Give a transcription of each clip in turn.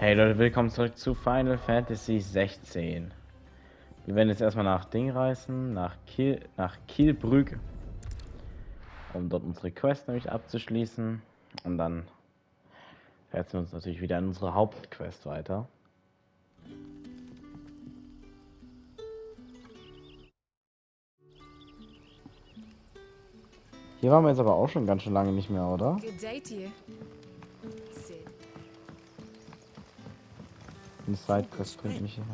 Hey Leute, willkommen zurück zu Final Fantasy 16. Wir werden jetzt erstmal nach Ding reisen, nach Kielbrügge, um dort unsere Quest nämlich abzuschließen. Und dann setzen wir uns natürlich wieder an unsere Hauptquest weiter. Hier waren wir jetzt aber auch schon ganz schön lange nicht mehr, oder? Good day to you. Sid. Die Sidequest bringt mich hier.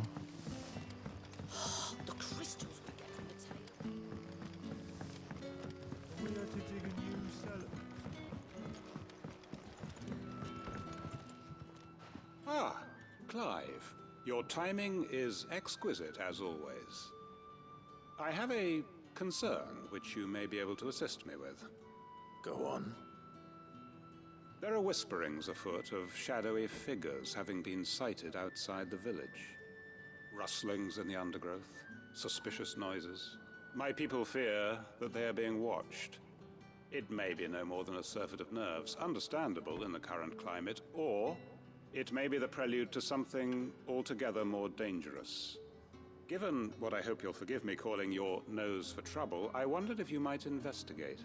The crystals we get from the tail. We had to dig a new cellar. Ah, Clive. Your timing is exquisite, as always. I have a concern which you may be able to assist me with. Go on. There are whisperings afoot of shadowy figures having been sighted outside the village. Rustlings in the undergrowth, suspicious noises. My people fear that they are being watched. It may be no more than a surfeit of nerves, understandable in the current climate, or it may be the prelude to something altogether more dangerous. Given what I hope you'll forgive me calling your nose for trouble, I wondered if you might investigate.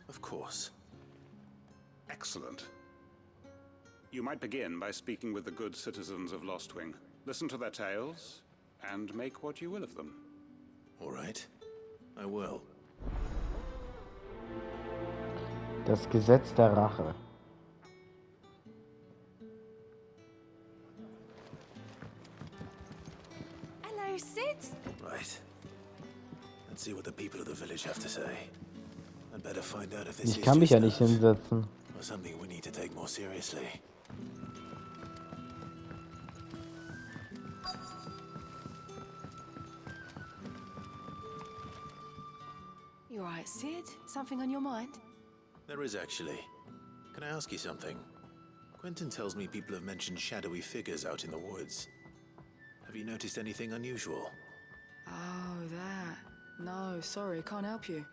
Of course. Excellent. You might begin by speaking with the good citizens of Lostwing. Listen to their tales, and make what you will of them. All right. I will. Das Gesetz der Rache. Hello, Sid. Right. Let's see what the people of the village have to say. I'd better find out if this Ich is kann mich just ja nicht nerves hinsetzen. or something we need to take more seriously. You alright, Sid? Something on your mind? There is actually. Can I ask you something? Quentin tells me people have mentioned shadowy figures out in the woods. Have you noticed anything unusual? Oh, that. No, sorry, can't help you.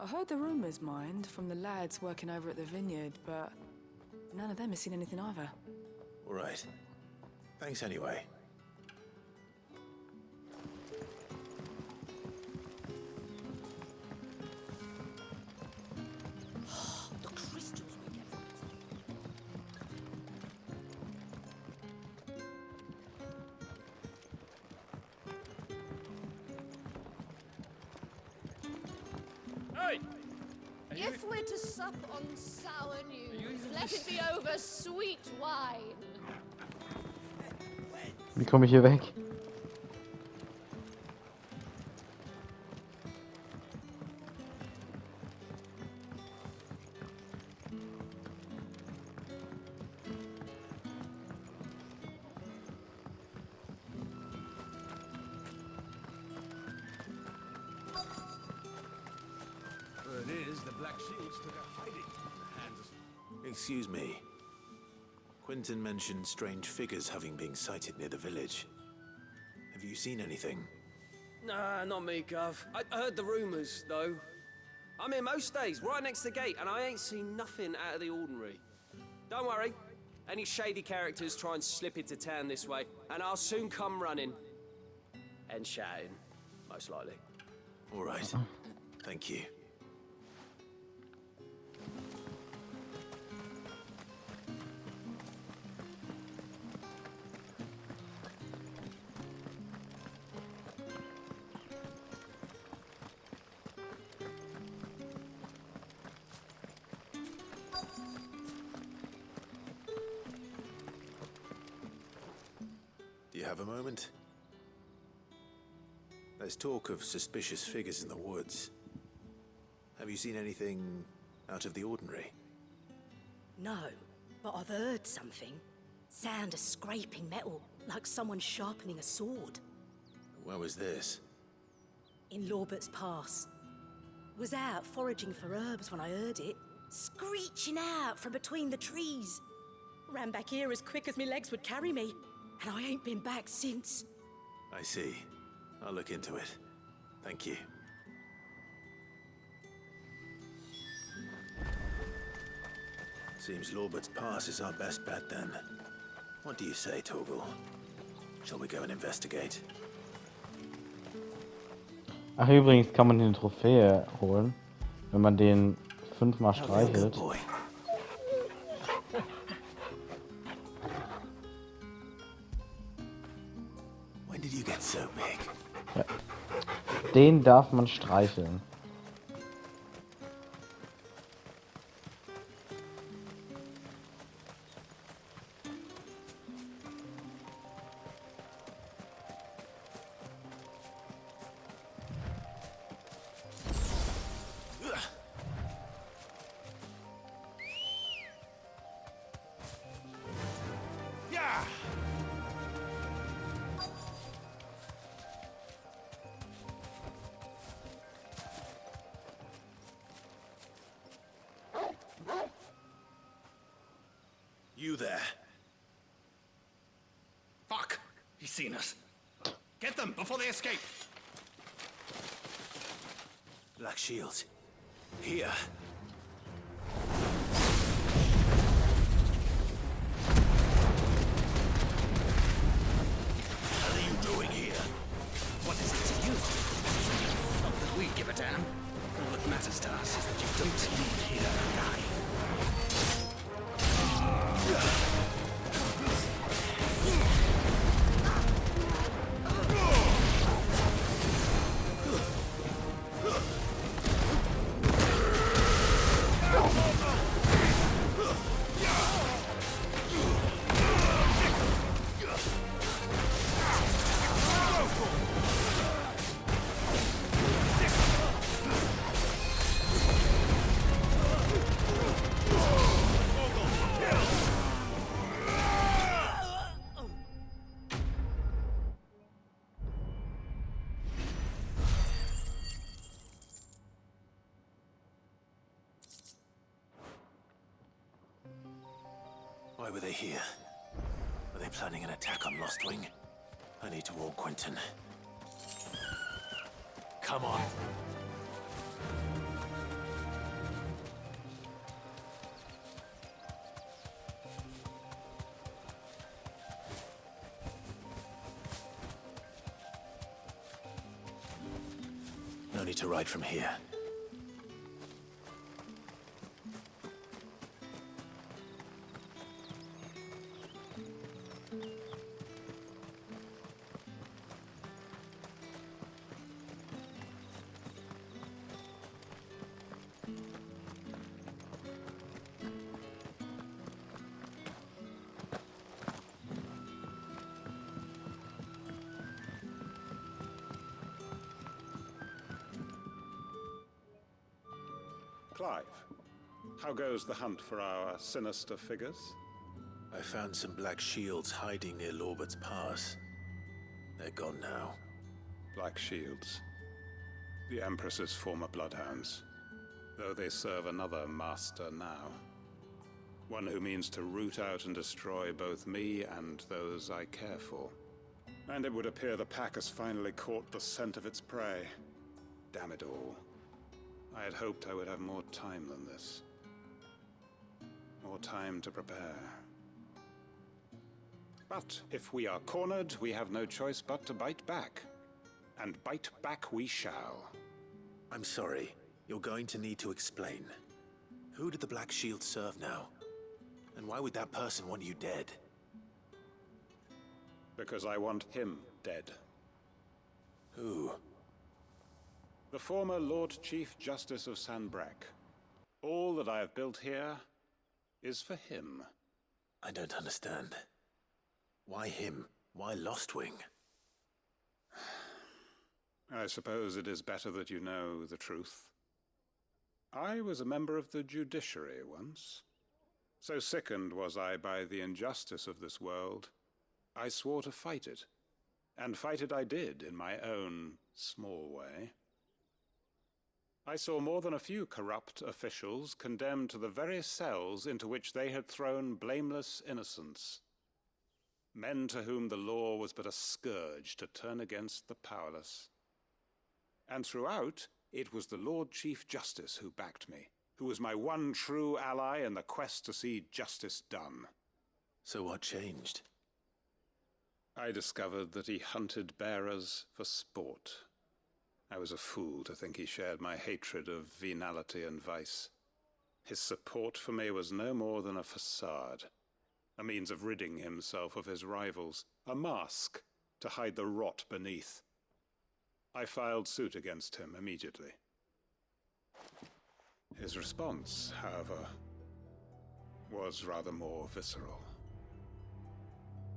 I heard the rumours, mind, from the lads working over at the vineyard, but none of them has seen anything either. All right. Thanks anyway. The crystals we get from the tail. Hey! If we're to sup on sour news, let it be over sweet wine. Wie komme ich hier weg? Word is the Black Shields took a hiding from the hands of... Excuse me. Quentin mentioned strange figures having been sighted near the village. Have you seen anything? Nah, not me, Gov. I heard the rumours, though. I'm here most days, right next to the gate, and I ain't seen nothing out of the ordinary. Don't worry. Any shady characters try and slip into town this way, and I'll soon come running. And shouting, most likely. All right. Thank you. Do you have a moment? There's talk of suspicious figures in the woods. Have you seen anything out of the ordinary? No, but I've heard something. Sound of scraping metal, like someone sharpening a sword. Where was this? In Lorbert's Pass. Was out foraging for herbs when I heard it, screeching out from between the trees. Ran back here as quick as my legs would carry me, and I ain't been back since. I see. I'll look into it. Thank you. Seems Lorbert's Pass is our best bet then. What do you say, Torgal? Shall we go and investigate? Ach, übrigens kann man den Trophäe holen, wenn man den 5-mal Oh, real good streichelt. boy. When did you get so big? Ja. Den darf man streicheln. You there. Fuck! He's seen us. Get them before they escape. Black Shields. Here. What are you doing here? What is it to you? Not that we give a damn. All that matters to us is that you don't leave here and die. Why were they here? Were they planning an attack on Lost Wing? I need to warn Quentin. Come on. No need to ride from here. Clive, how goes the hunt for our sinister figures? I found some black shields hiding near Lorbert's Pass. They're gone now. Black Shields. The Empress's former bloodhounds. Though they serve another master now. One who means to root out and destroy both me and those I care for. And it would appear the pack has finally caught the scent of its prey. Damn it all. I had hoped I would have more time than this. More time to prepare. But if we are cornered, we have no choice but to bite back. And bite back we shall. I'm sorry. You're going to need to explain. Who did the Black Shield serve now? And why would that person want you dead? Because I want him dead. Who? The former Lord Chief Justice of Sanbreque. All that I have built here is for him. I don't understand. Why him? Why Lost Wing? I suppose it is better that you know the truth. I was a member of the judiciary once. So sickened was I by the injustice of this world, I swore to fight it. And fight it I did in my own small way. I saw more than a few corrupt officials condemned to the very cells into which they had thrown blameless innocents. Men to whom the law was but a scourge to turn against the powerless. And throughout, it was the Lord Chief Justice who backed me, who was my one true ally in the quest to see justice done. So what changed? I discovered that he hunted bearers for sport. I was a fool to think he shared my hatred of venality and vice. His support for me was no more than a facade, a means of ridding himself of his rivals, a mask to hide the rot beneath. I filed suit against him immediately. His response, however, was rather more visceral.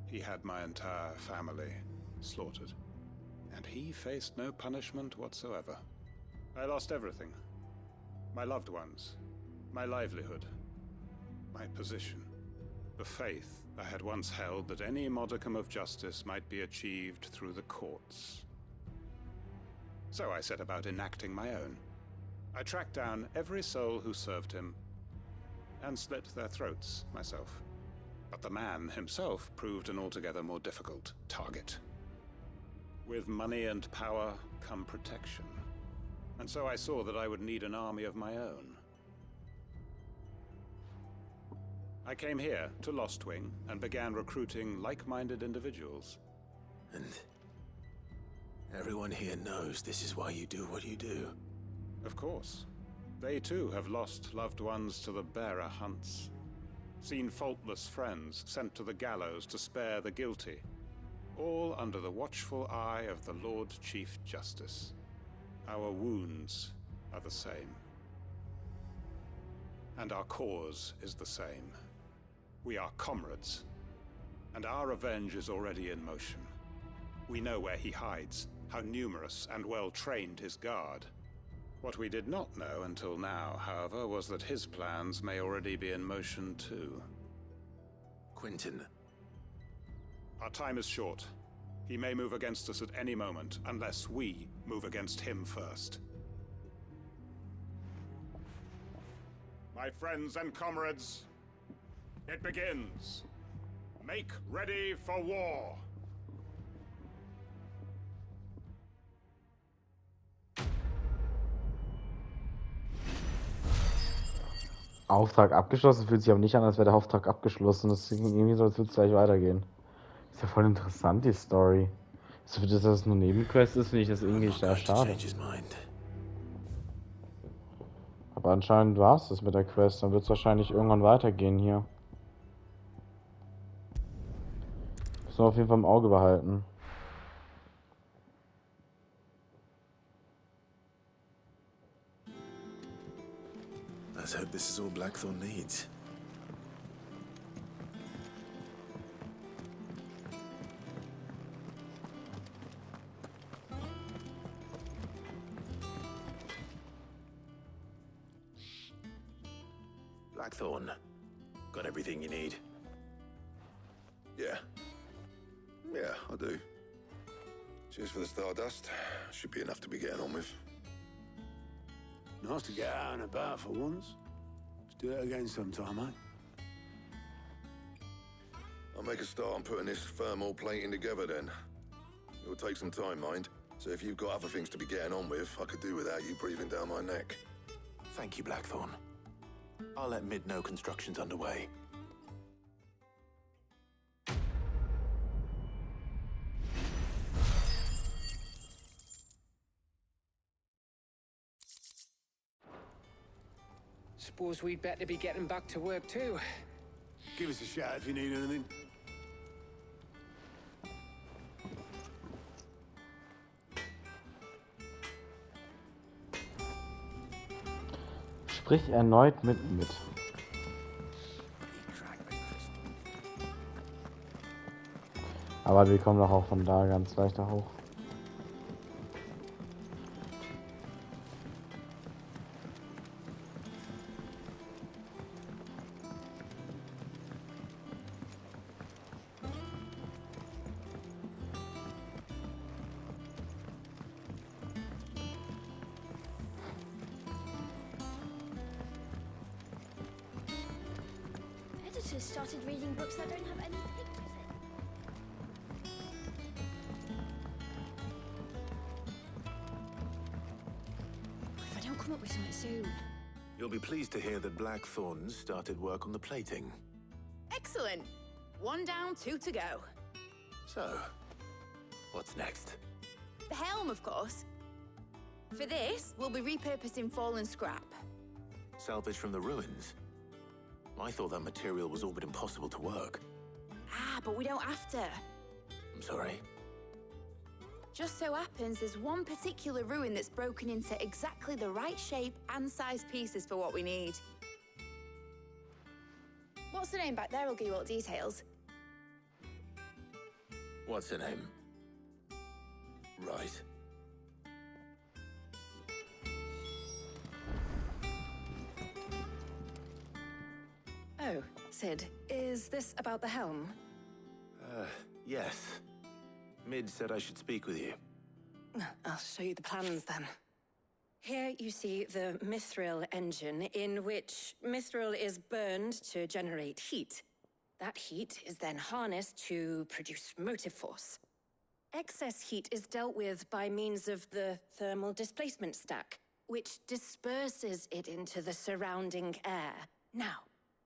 He had my entire family slaughtered, and he faced no punishment whatsoever. I lost everything. My loved ones, my livelihood, my position, the faith I had once held that any modicum of justice might be achieved through the courts. So I set about enacting my own. I tracked down every soul who served him and slit their throats myself. But the man himself proved an altogether more difficult target. With money and power come protection. And so I saw that I would need an army of my own. I came here to Lostwing and began recruiting like-minded individuals. And everyone here knows this is why you do what you do. Of course. They too have lost loved ones to the bearer hunts. Seen faultless friends sent to the gallows to spare the guilty. All under the watchful eye of the Lord Chief Justice. Our wounds are the same. And our cause is the same. We are comrades. And our revenge is already in motion. We know where he hides, how numerous and well-trained his guard. What we did not know until now, however, was that his plans may already be in motion too. Quentin. Our time is short. He may move against us at any moment, unless we move against him first. My friends and comrades, it begins. Make ready for war. Auftrag abgeschlossen, fühlt sich aber nicht an, als wäre der Auftrag abgeschlossen. Das klingt irgendwie so, als würde es gleich weitergehen. Ist ja voll interessant, die Story. So, dass das nur Nebenquest ist, finde ich das irgendwie sehr schade. Aber anscheinend war es das mit der Quest. Dann wird es wahrscheinlich irgendwann weitergehen hier. Müssen wir auf jeden Fall im Auge behalten. Let's hope this is all Blackthorn needs. Blackthorn, got everything you need? Yeah. Yeah, I do. Cheers for the Stardust. Should be enough to be getting on with. Nice to get out and about for once. Let's do it again sometime, eh? I'll make a start on putting this thermal plating together then. It'll take some time, mind. So if you've got other things to be getting on with, I could do without you breathing down my neck. Thank you, Blackthorn. I'll let Mid know construction's underway. Suppose we'd better be getting back to work too. Give us a shout if you need anything. Sprich erneut mit. Aber wir kommen doch auch von da ganz leichter hoch. Editors started reading books that don't have any pictures in. If I don't come up with something soon. You'll be pleased to hear that Blackthorn's started work on the plating. Excellent. 1 down, 2 to go. So, what's next? The helm, of course. For this, we'll be repurposing fallen scrap. Salvage from the ruins? I thought that material was all but impossible to work. Ah, but we don't have to. I'm sorry. Just so happens there's one particular ruin that's broken into exactly the right shape and size pieces for what we need. What's the name back there? I'll give you all the details. What's her name? Right. Oh, Sid, is this about the helm? Yes. Mid said I should speak with you. I'll show you the plans then. Here you see the mithril engine, in which mithril is burned to generate heat. That heat is then harnessed to produce motive force. Excess heat is dealt with by means of the thermal displacement stack, which disperses it into the surrounding air. Now,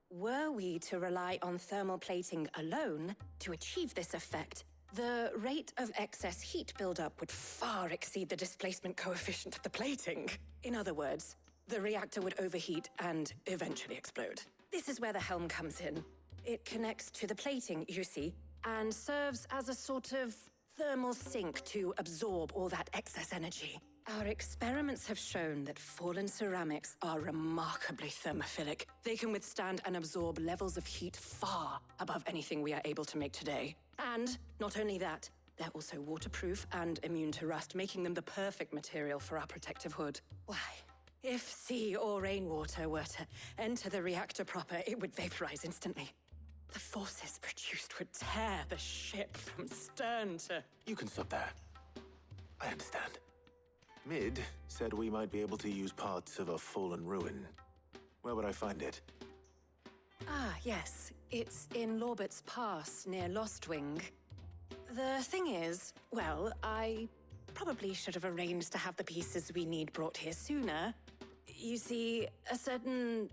were we to rely on thermal plating alone to achieve this effect, the rate of excess heat buildup would far exceed the displacement coefficient of the plating. In other words, the reactor would overheat and eventually explode. This is where the helm comes in. It connects to the plating, you see, and serves as a sort of thermal sink to absorb all that excess energy. Our experiments have shown that fallen ceramics are remarkably thermophilic. They can withstand and absorb levels of heat far above anything we are able to make today. And not only that, they're also waterproof and immune to rust, making them the perfect material for our protective hood. Why, if sea or rainwater were to enter the reactor proper, it would vaporize instantly. The forces produced would tear the ship from stern to... You can stop there. I understand. Mid said we might be able to use parts of a fallen ruin. Where would I find it? Ah, yes. It's in Lorbert's Pass, near Lostwing. The thing is, well, I probably should have arranged to have the pieces we need brought here sooner. You see, a certain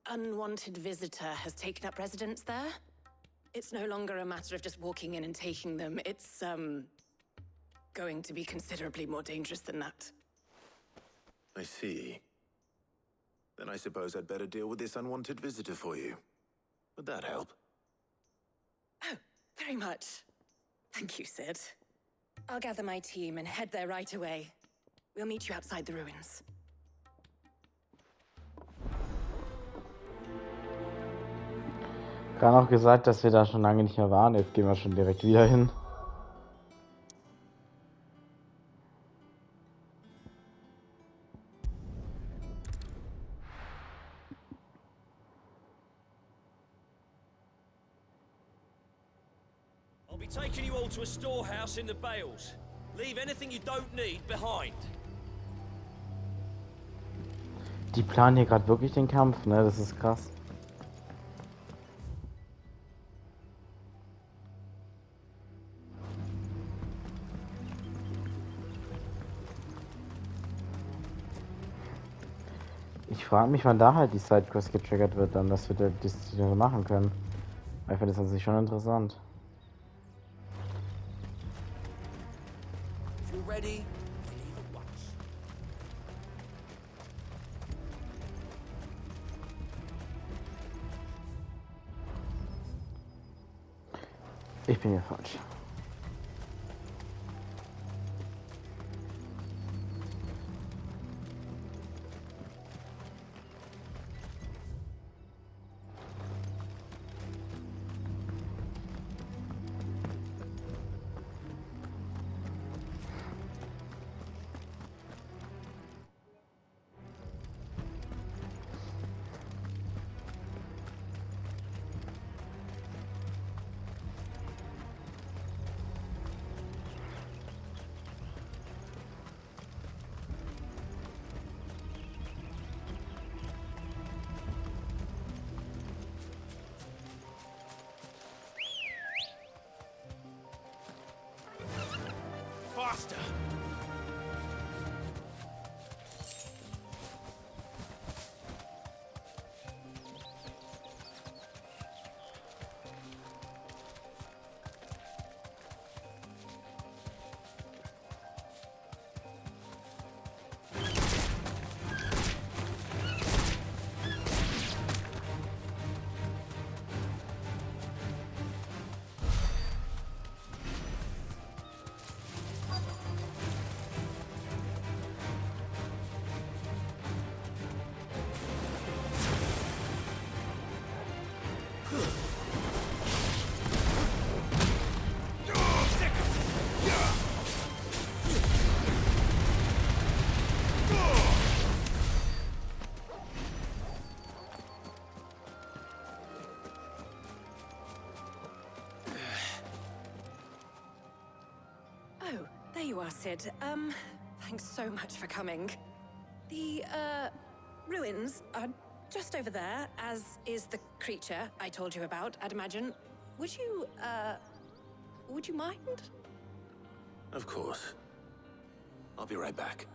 unwanted visitor has taken up residence there. It's no longer a matter of just walking in and taking them. It's, going to be considerably more dangerous than that. I see. Then I suppose I'd better deal with this unwanted visitor for you. Would that help? Oh, very much. Thank you, Sid. I'll gather my team and head there right away. We'll meet you outside the ruins. Gerade noch gesagt, dass wir da schon lange nicht mehr waren. Jetzt gehen wir schon direkt wieder hin. I'll be taking you all to a storehouse in the Bales. Leave anything you don't need behind. Die planen hier gerade wirklich den Kampf, ne? Das ist krass. Ich frage mich, wann da halt die Sidequest getriggert wird, dann, dass wir das machen können. Ich finde das an sich schon interessant. If you're ready, you leave at once. Ich bin hier falsch. Faster! Oh, there you are, Sid. Thanks so much for coming. The, ruins are just over there, as is the creature I told you about, I'd imagine. Would you mind? Of course. I'll be right back.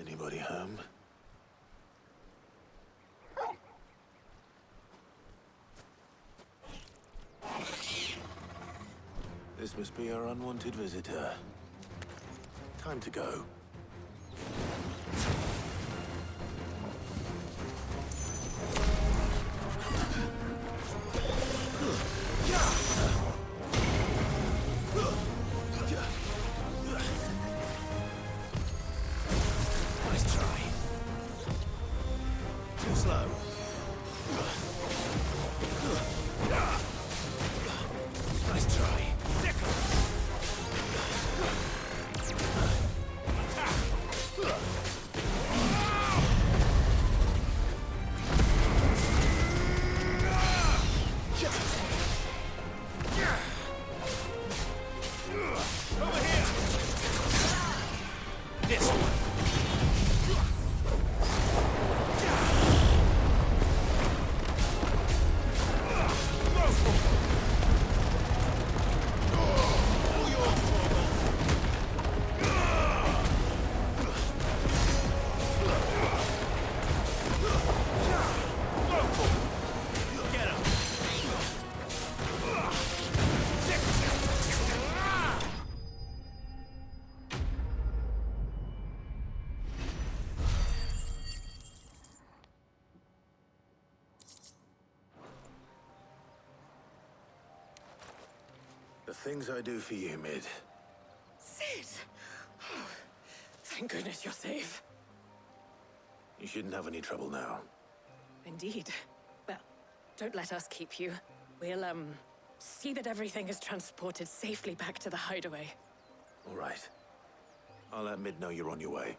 Anybody home? This must be our unwanted visitor. Time to go. Nice try. Too slow. Nice try. Over here! This one! The things I do for you, Mid. Sid! Oh, thank goodness you're safe. You shouldn't have any trouble now. Indeed. Well, don't let us keep you. We'll, see that everything is transported safely back to the hideaway. All right. I'll let Mid know you're on your way.